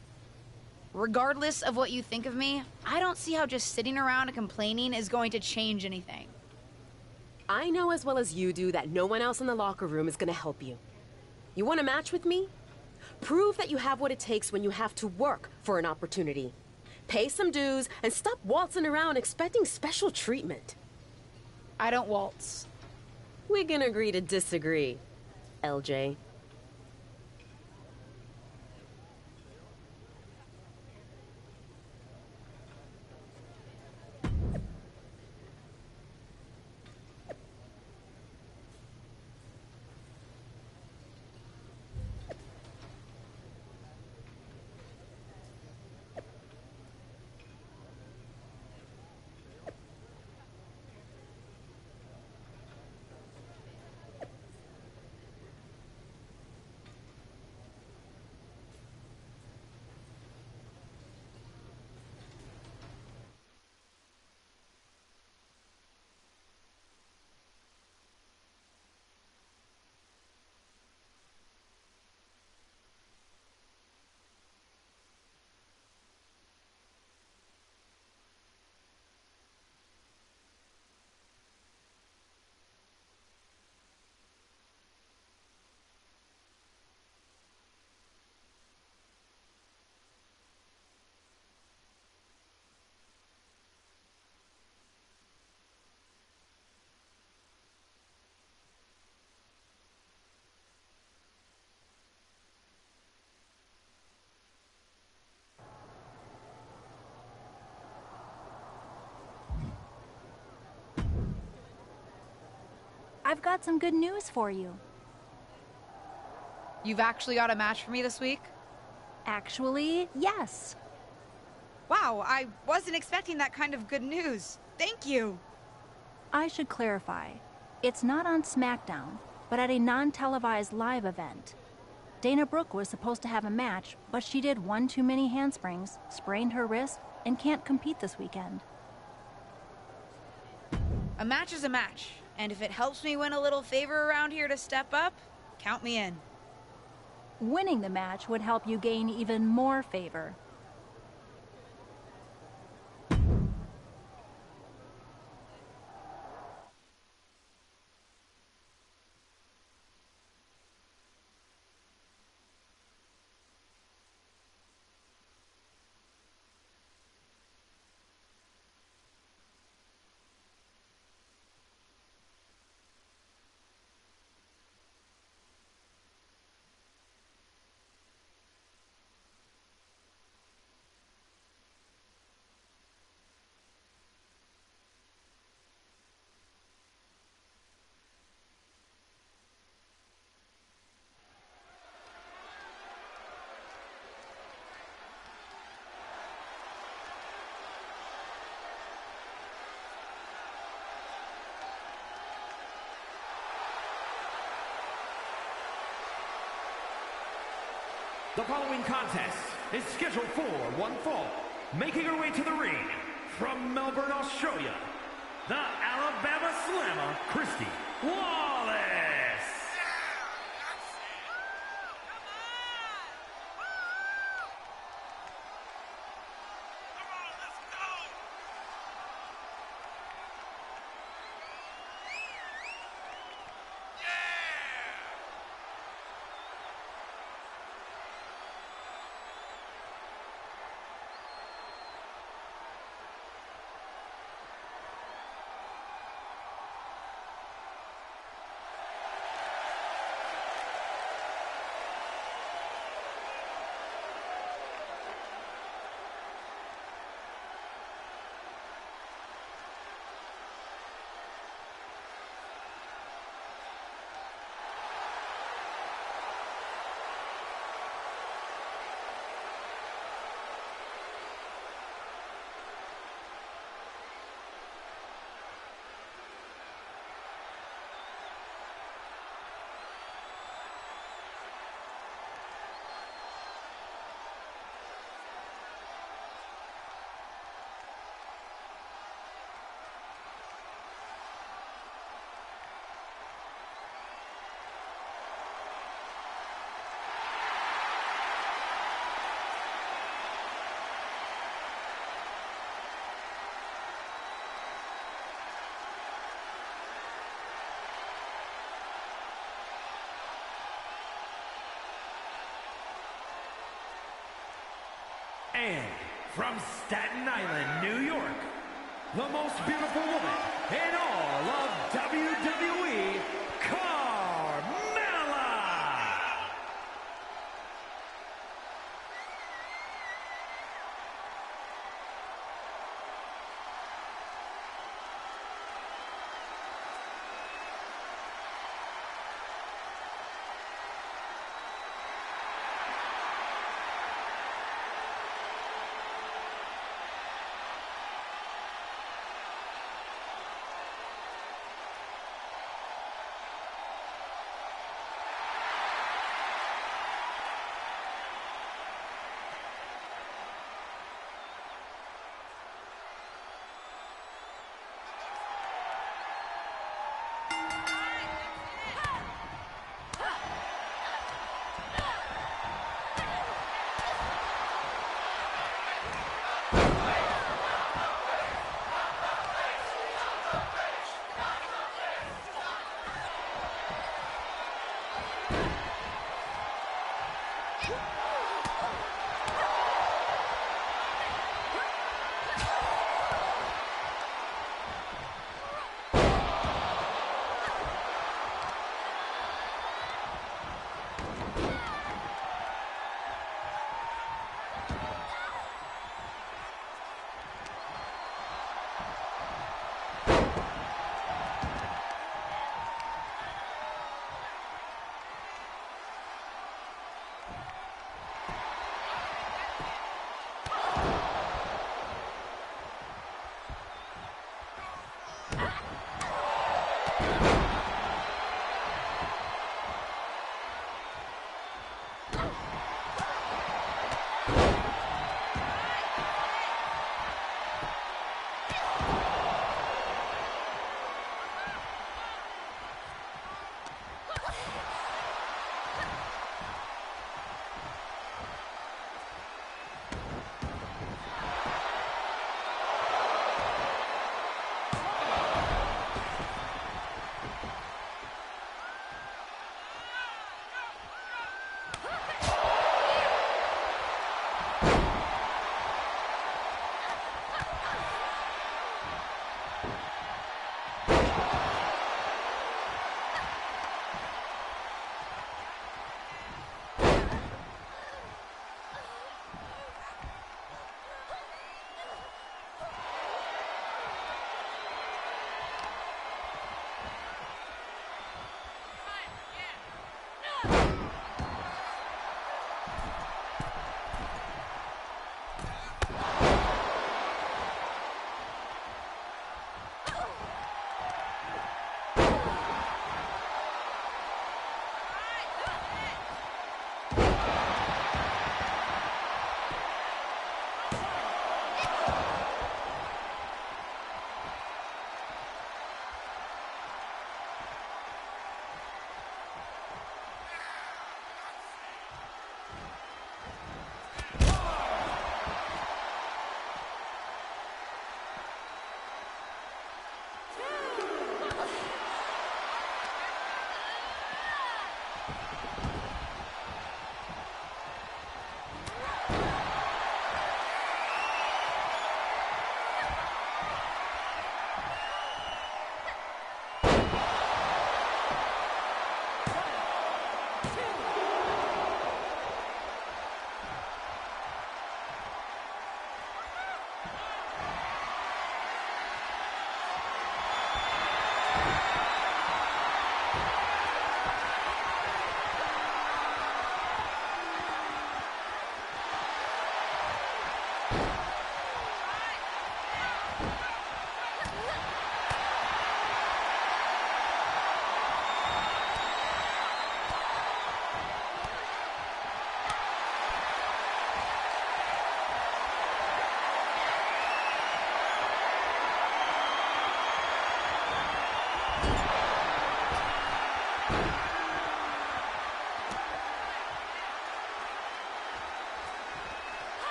Regardless of what you think of me, I don't see how just sitting around and complaining is going to change anything. I know as well as you do that no one else in the locker room is going to help you. You want a match with me? Prove that you have what it takes when you have to work for an opportunity. Pay some dues and stop waltzing around expecting special treatment. I don't waltz. We can agree to disagree, LJ. I've got some good news for you. You've actually got a match for me this week? Actually, yes. Wow, I wasn't expecting that kind of good news. Thank you. I should clarify. It's not on SmackDown, but at a non-televised live event. Dana Brooke was supposed to have a match, but she did one too many handsprings, sprained her wrist, and can't compete this weekend. A match is a match, and if it helps me win a little favor around here to step up, count me in. Winning the match would help you gain even more favor. The following contest is scheduled for one fall. Making her way to the ring from Melbourne, Australia, the Alabama Slammer, Christy Wallace. And from Staten Island, New York, the most beautiful woman in all of WWE, Carmella!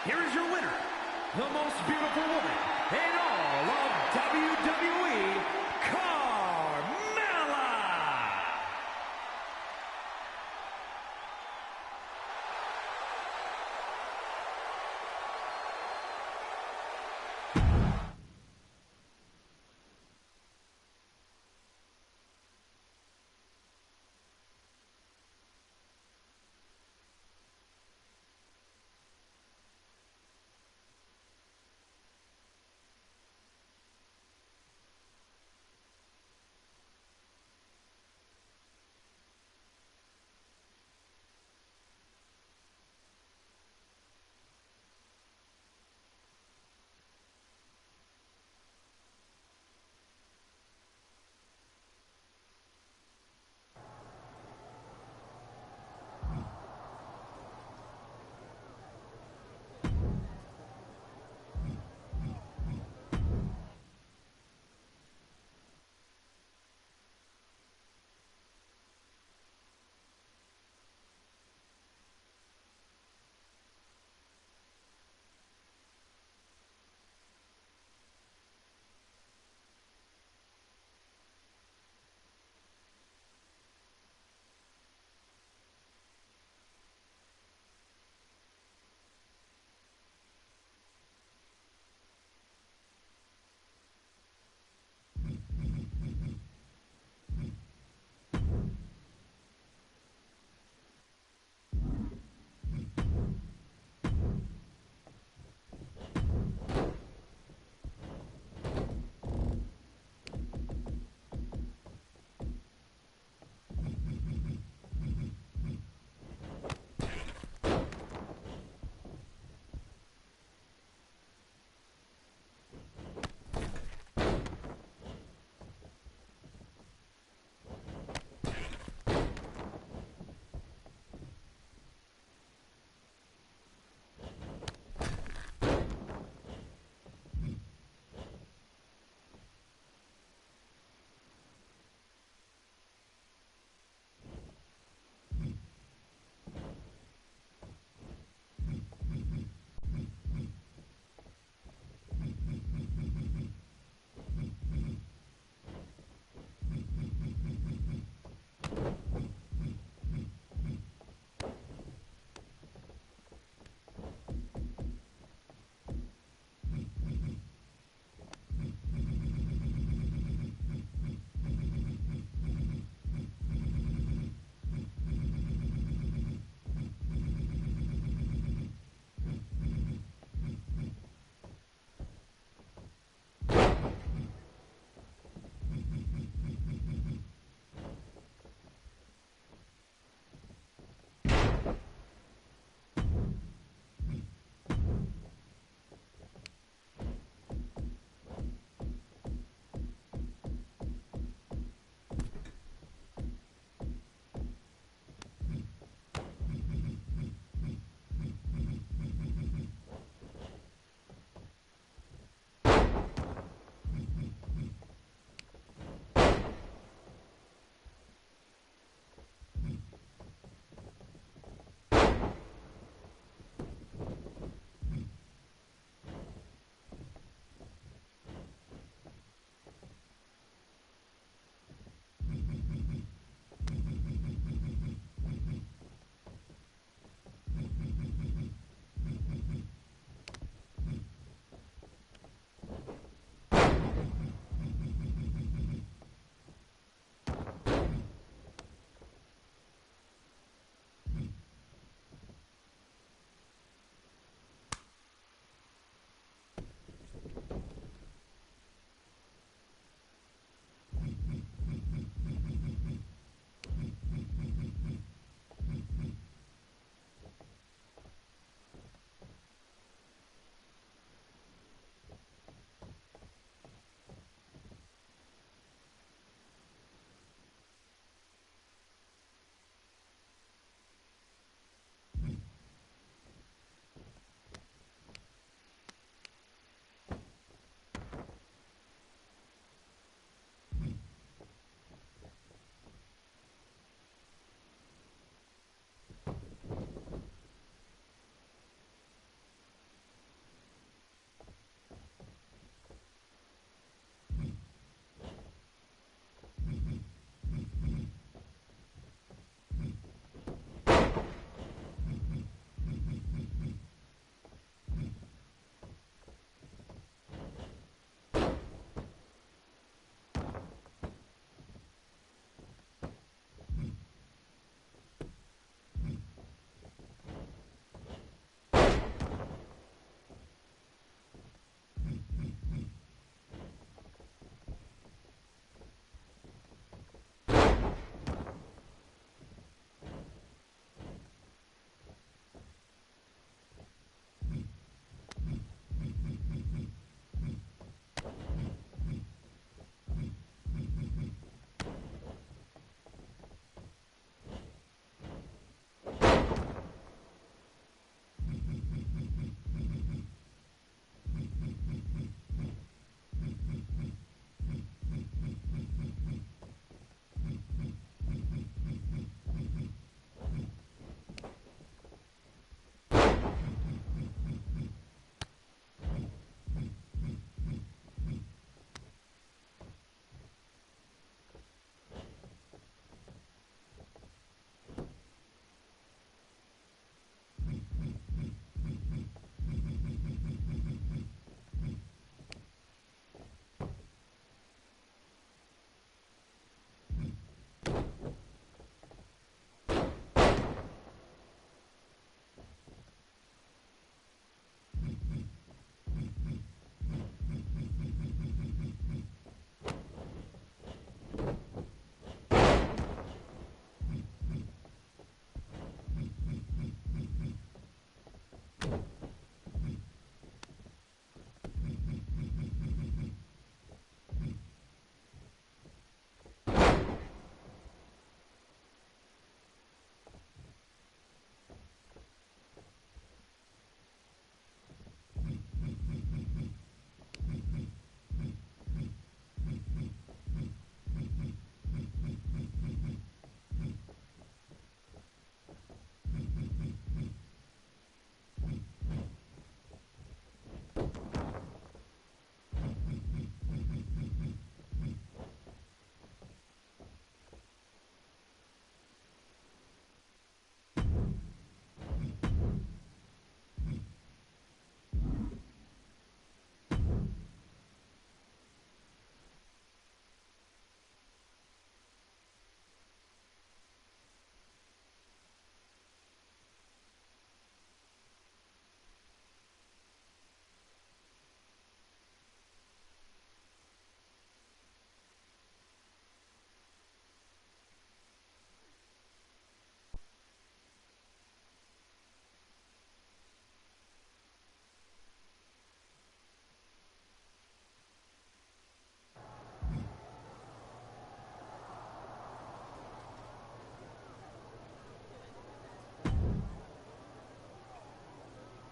Here is your winner, the most beautiful woman in all of WWE, Carmella!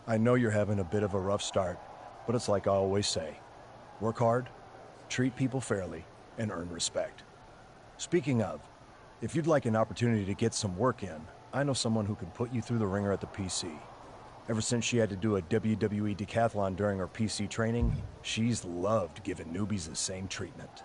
I know you're having a bit of a rough start, but it's like I always say. Work hard, treat people fairly, and earn respect. Speaking of, if you'd like an opportunity to get some work in, I know someone who can put you through the ringer at the PC. Ever since she had to do a WWE decathlon during her PC training, she's loved giving newbies the same treatment.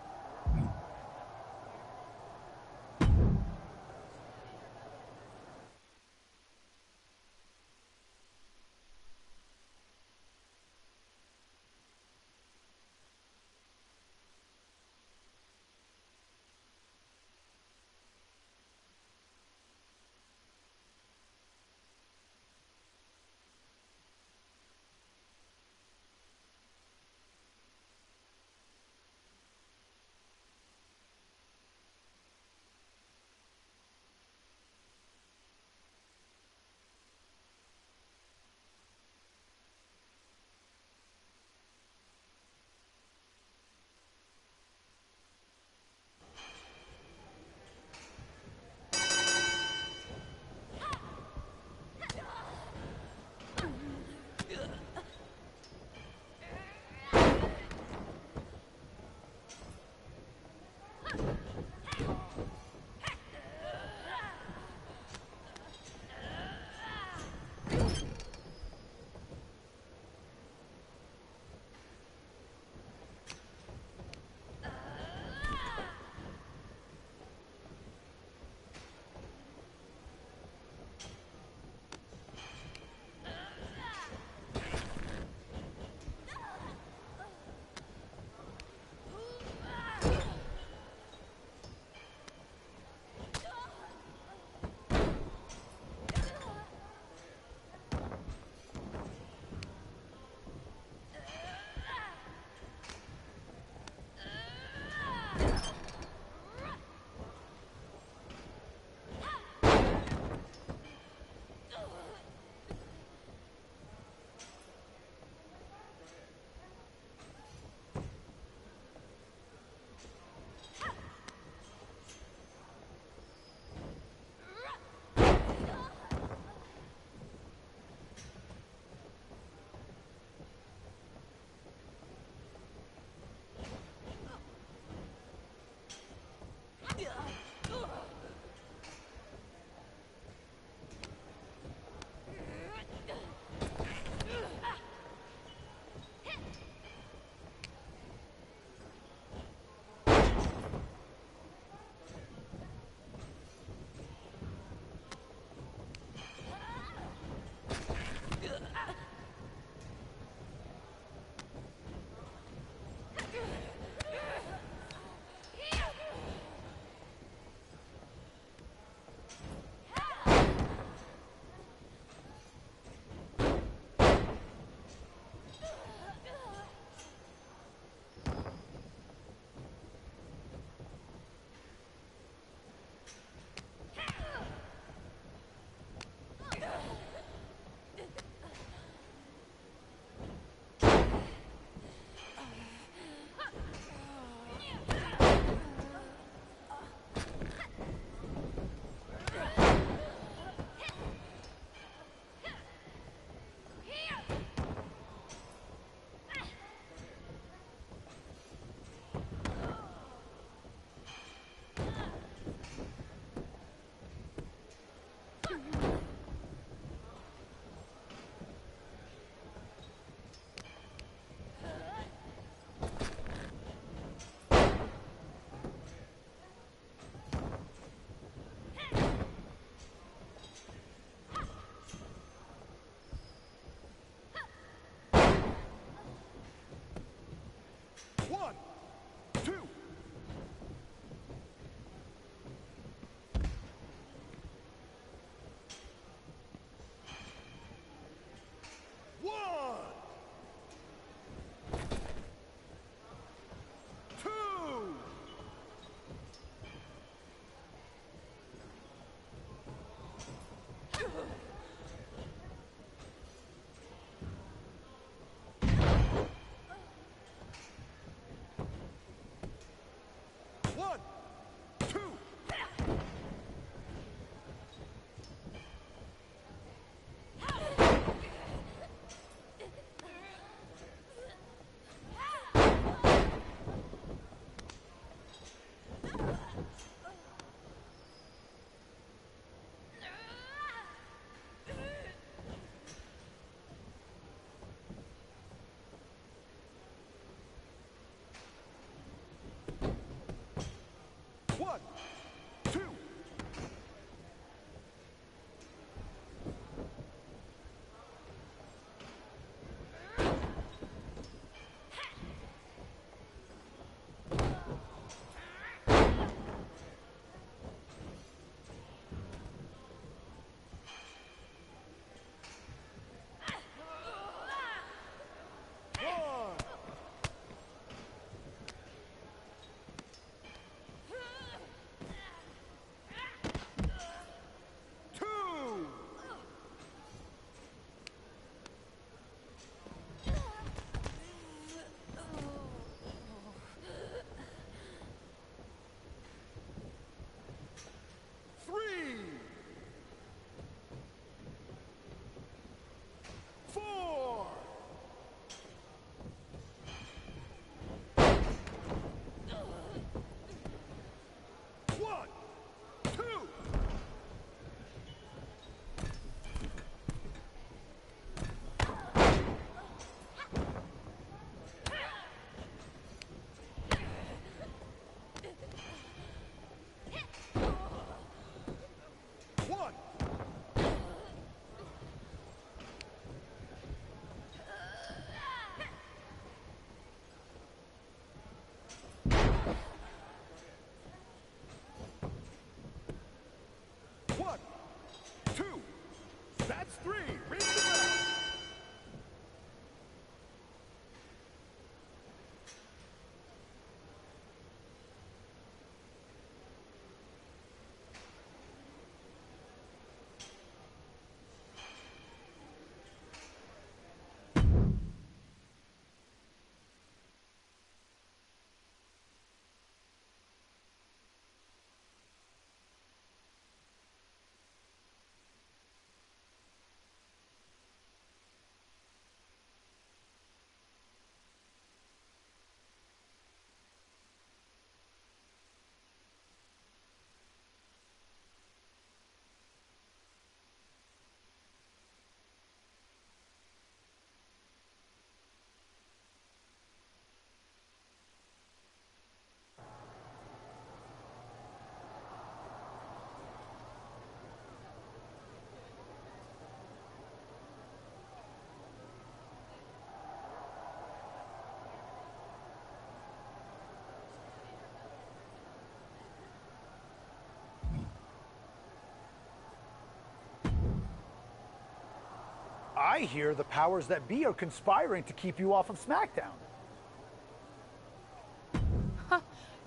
I hear the powers that be are conspiring to keep you off of SmackDown.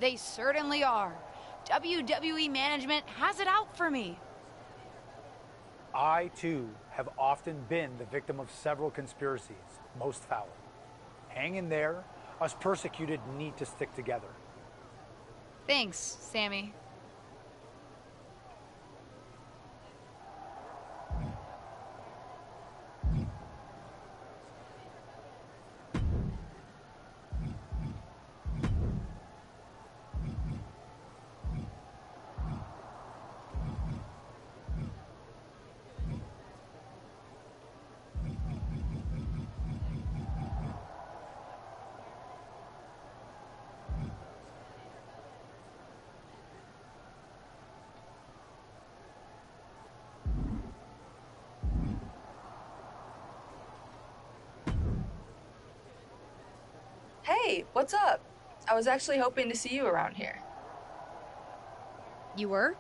They certainly are. WWE management has it out for me. I, too, have often been the victim of several conspiracies, most foul. Hang in there. Us persecuted need to stick together. Thanks, Sammy. Hey, what's up? I was actually hoping to see you around here. You were?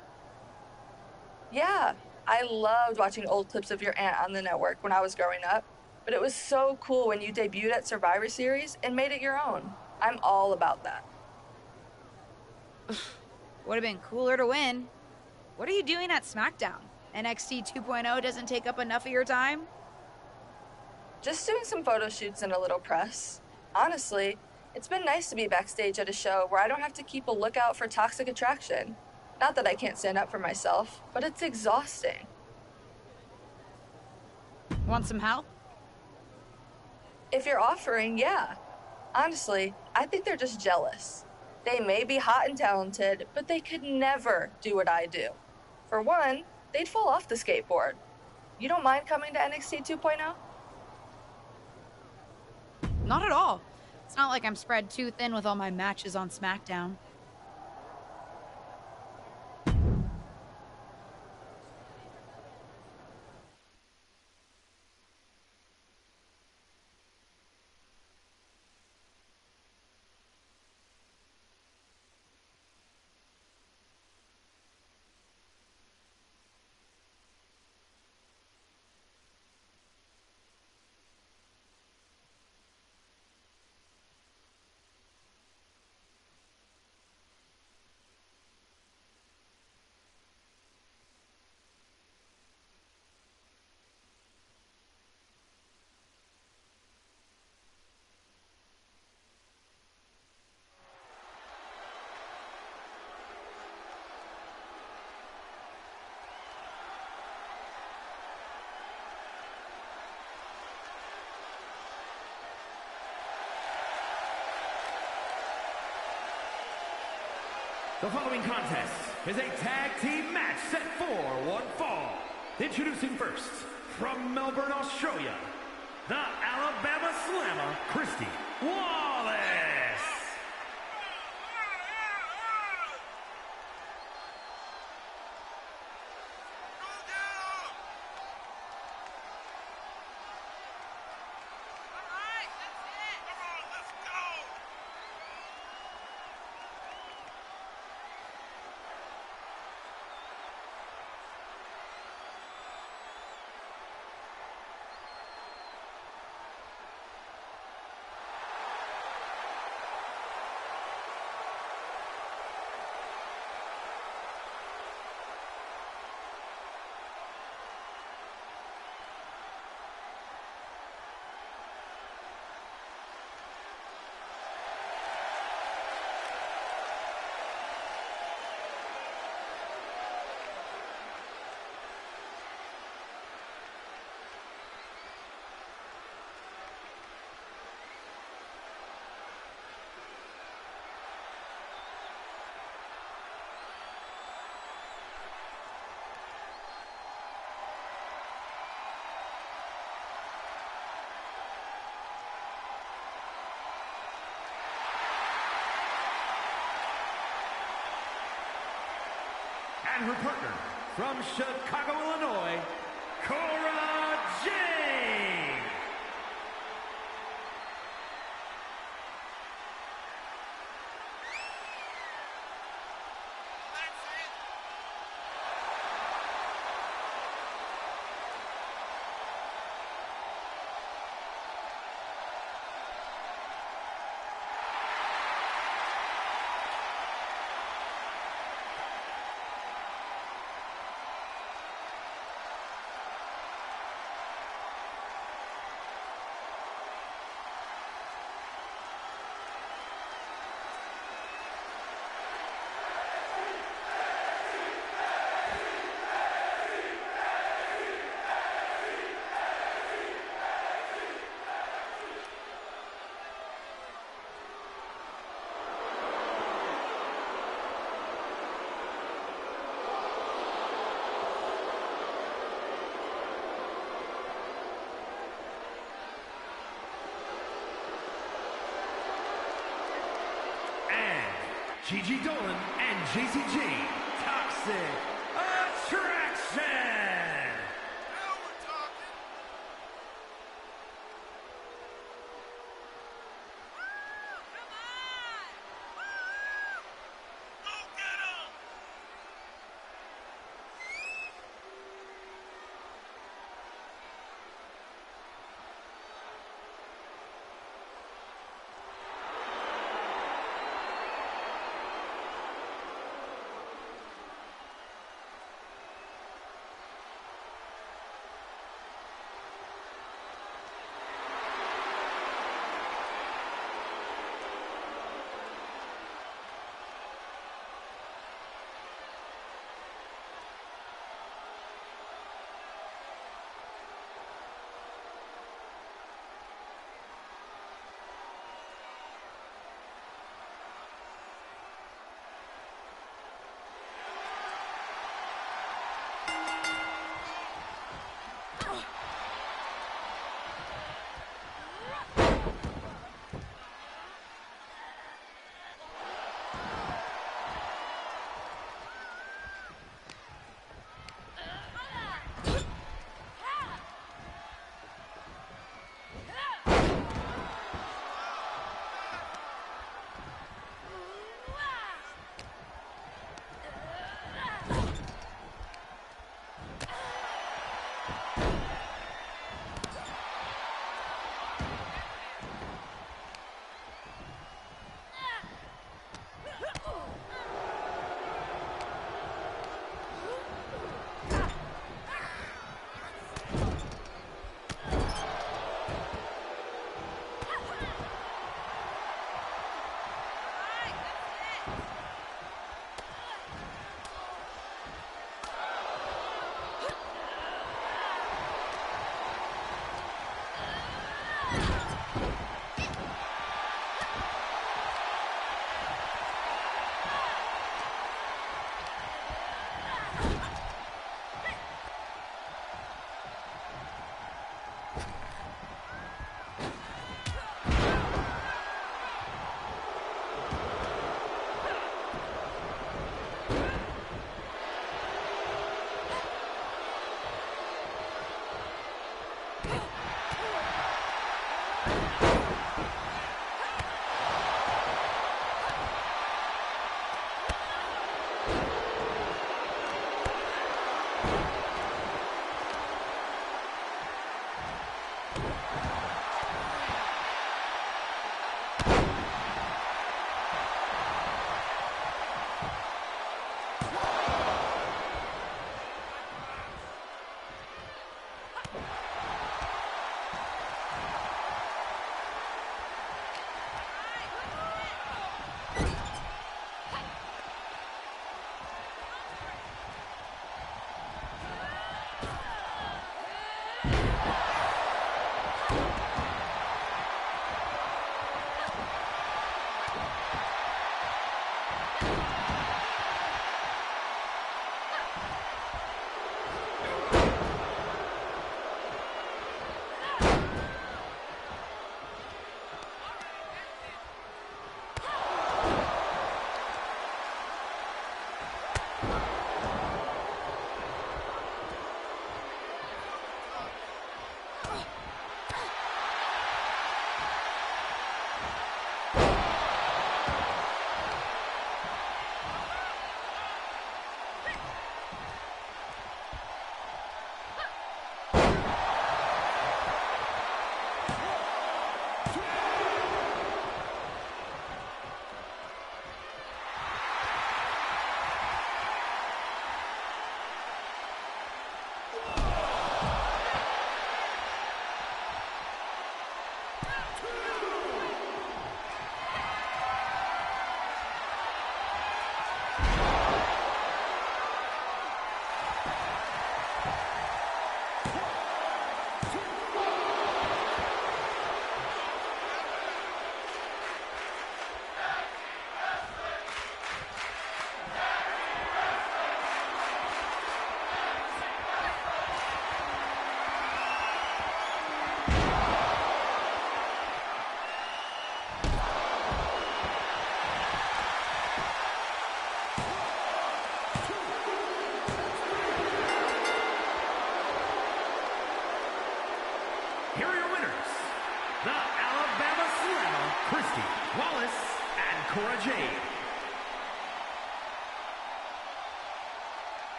Yeah, I loved watching old clips of your aunt on the network when I was growing up, but it was so cool when you debuted at Survivor Series and made it your own. I'm all about that. Would have been cooler to win. What are you doing at SmackDown? NXT 2.0 doesn't take up enough of your time? Just doing some photo shoots and a little press. Honestly, it's been nice to be backstage at a show where I don't have to keep a lookout for toxic attraction. Not that I can't stand up for myself, but it's exhausting. Want some help? If you're offering, yeah. Honestly, I think they're just jealous. They may be hot and talented, but they could never do what I do. For one, they'd fall off the skateboard. You don't mind coming to NXT 2.0? Not at all. It's not like I'm spread too thin with all my matches on SmackDown. The following contest is a tag team match set for one fall. Introducing first, from Melbourne, Australia, the Alabama Slammer, Christy Wallace. And her partner, from Chicago, Illinois, Koua Vang. Gigi Dolan and JCG, Toxic Attraction.